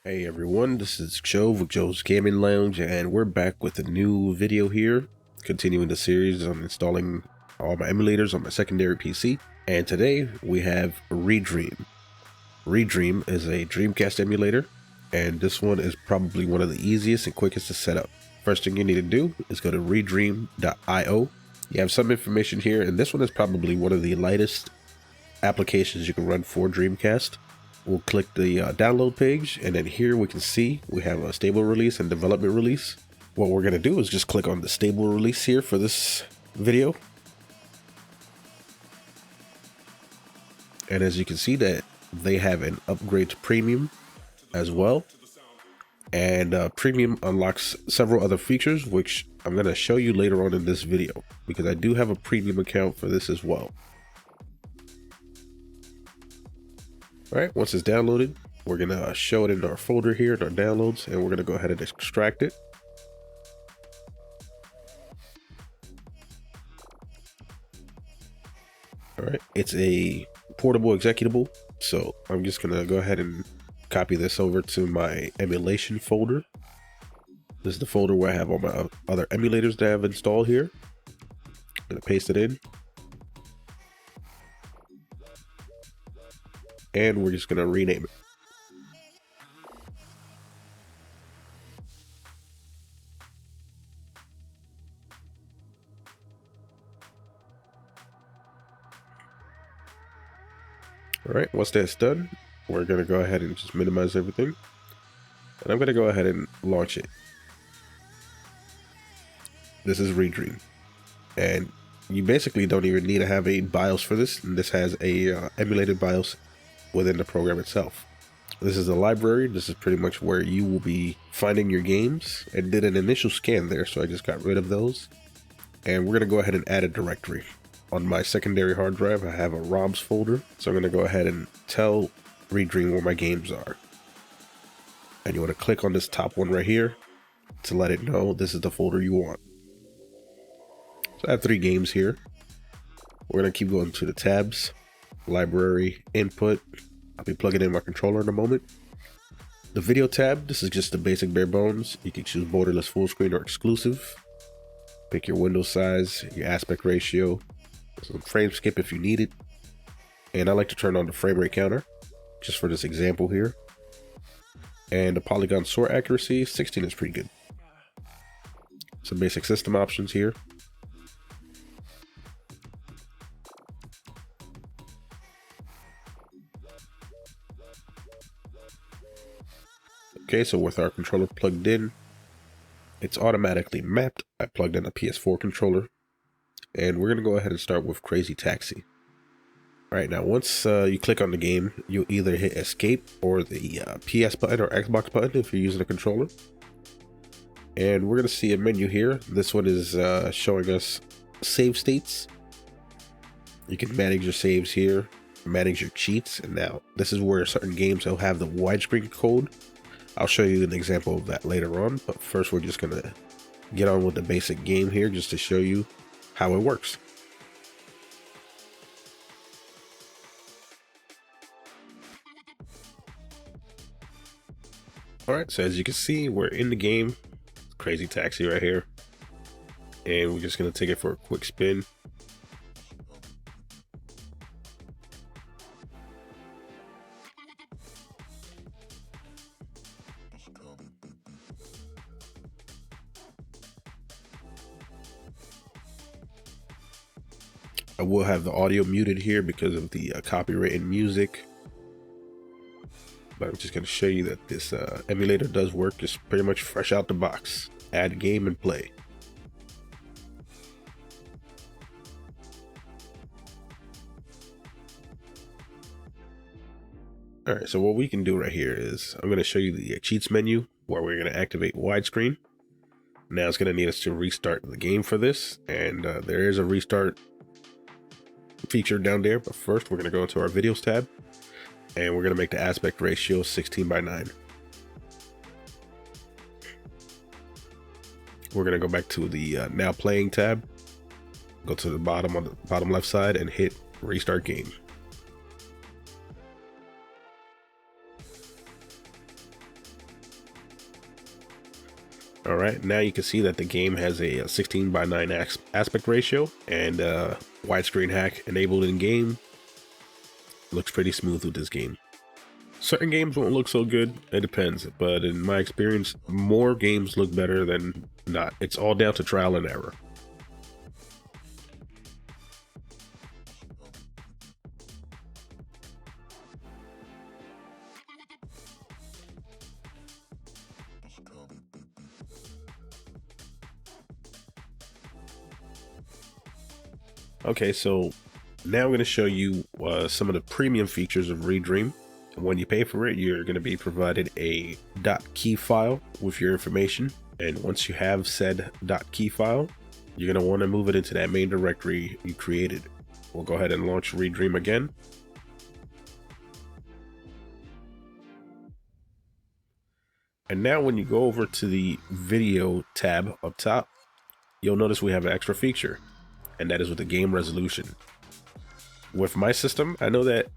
Hey everyone, this is Joe with Joe's Gaming Lounge, and we're back with a new video here, continuing the series on installing all my emulators on my secondary PC. And today we have Redream. Redream is a Dreamcast emulator, and this one is probably one of the easiest and quickest to set up. First thing you need to do is go to redream.io. You have some information here, and this one is probably one of the lightest applications you can run for Dreamcast. We'll click the download page, and then here we can see we have a stable release and development release. What we're going to do is just click on the stable release here for this video. And as you can see that they have an upgrade to premium as well. And premium unlocks several other features, which I'm going to show you later on in this video, because I do have a premium account for this as well. All right, once it's downloaded, we're gonna show it in our folder here in our downloads, and we're gonna go ahead and extract it. All right, it's a portable executable, so I'm just gonna go ahead and copy this over to my emulation folder. This is the folder where I have all my other emulators that I have installed here. I'm gonna paste it in. And we're just going to rename it. All right, once that's done, we're going to go ahead and just minimize everything. And I'm going to go ahead and launch it. This is Redream. And you basically don't even need to have a BIOS for this. And this has a emulated BIOS within the program itself. This is a library. This is pretty much where you will be finding your games. I did an initial scan there, so I just got rid of those. And we're going to go ahead and add a directory. On my secondary hard drive, I have a ROMs folder. So I'm going to go ahead and tell Redream where my games are. And you want to click on this top one right here to let it know this is the folder you want. So I have 3 games here. We're going to keep going to the tabs. Library, input. I'll be plugging in my controller in a moment. The video tab, this is just the basic bare bones. You can choose borderless, full screen, or exclusive. Pick your window size, your aspect ratio, some frame skip if you need it. And I like to turn on the frame rate counter, just for this example here. And the polygon sort accuracy, 16 is pretty good. Some basic system options here. Okay, so with our controller plugged in, it's automatically mapped. I plugged in a PS4 controller, and we're going to go ahead and start with Crazy Taxi. All right, now once you click on the game, you'll either hit escape or the PS button or Xbox button if you're using a controller. And we're going to see a menu here. This one is showing us save states. You can manage your saves here, manage your cheats, and now this is where certain games will have the widescreen code. I'll show you an example of that later on, but first we're just gonna get on with the basic game here just to show you how it works. Alright, so as you can see, we're in the game. Crazy Taxi right here. And we're just gonna take it for a quick spin. I will have the audio muted here because of the copyright and music. But I'm just going to show you that this emulator does work. Just pretty much fresh out the box. Add game and play. Alright, so what we can do right here is I'm going to show you the cheats menu where we're going to activate widescreen. Now it's going to need us to restart the game for this. And there is a restart feature down there, but first we're going to go into our videos tab and we're going to make the aspect ratio 16:9. We're going to go back to the now playing tab, go to the bottom on the bottom left side and hit restart game. All right, now you can see that the game has a 16:9 aspect ratio and widescreen hack enabled in game. Looks pretty smooth with this game. Certain games won't look so good, it depends, but in my experience, more games look better than not. It's all down to trial and error. Okay, so now I'm going to show you some of the premium features of Redream. When you pay for it, you're going to be provided a .key file with your information. And once you have said .key file, you're going to want to move it into that main directory you created. We'll go ahead and launch Redream again. And now when you go over to the video tab up top, you'll notice we have an extra feature, and that is with the game resolution. With my system, I know that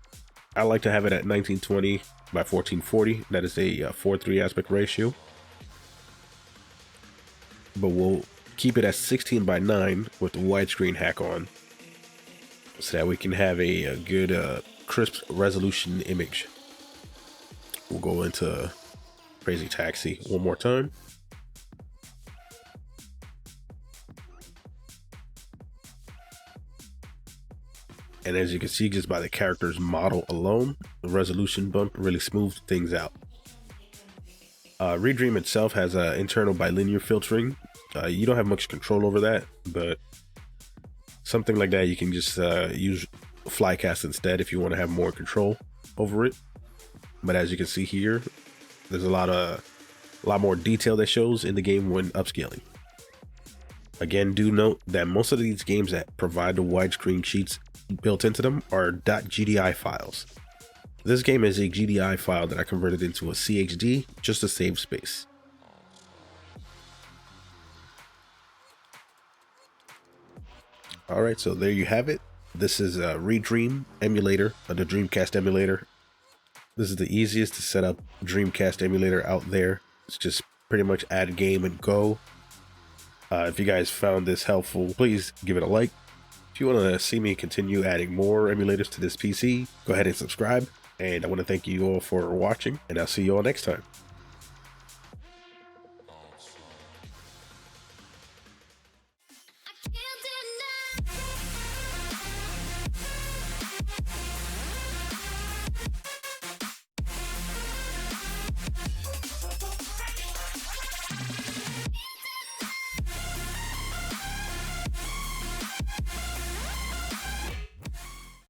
I like to have it at 1920 by 1440. That is a 4:3 aspect ratio. But we'll keep it at 16:9 with the widescreen hack on, so that we can have a good crisp resolution image. We'll go into Crazy Taxi one more time. And as you can see, just by the character's model alone, the resolution bump really smooths things out. Redream itself has internal bilinear filtering. You don't have much control over that, but something like that you can just use Flycast instead if you want to have more control over it. But as you can see here, there's a lot more detail that shows in the game when upscaling. Again, do note that most of these games that provide the widescreen sheets built into them are .gdi files. This game is a GDI file that I converted into a CHD just to save space. Alright, so there you have it. This is a Redream emulator, the Dreamcast emulator. This is the easiest to set up Dreamcast emulator out there. It's just pretty much add game and go. If you guys found this helpful, please give it a like. If you want to see me continue adding more emulators to this PC, go ahead and subscribe. And I want to thank you all for watching, and I'll see you all next time.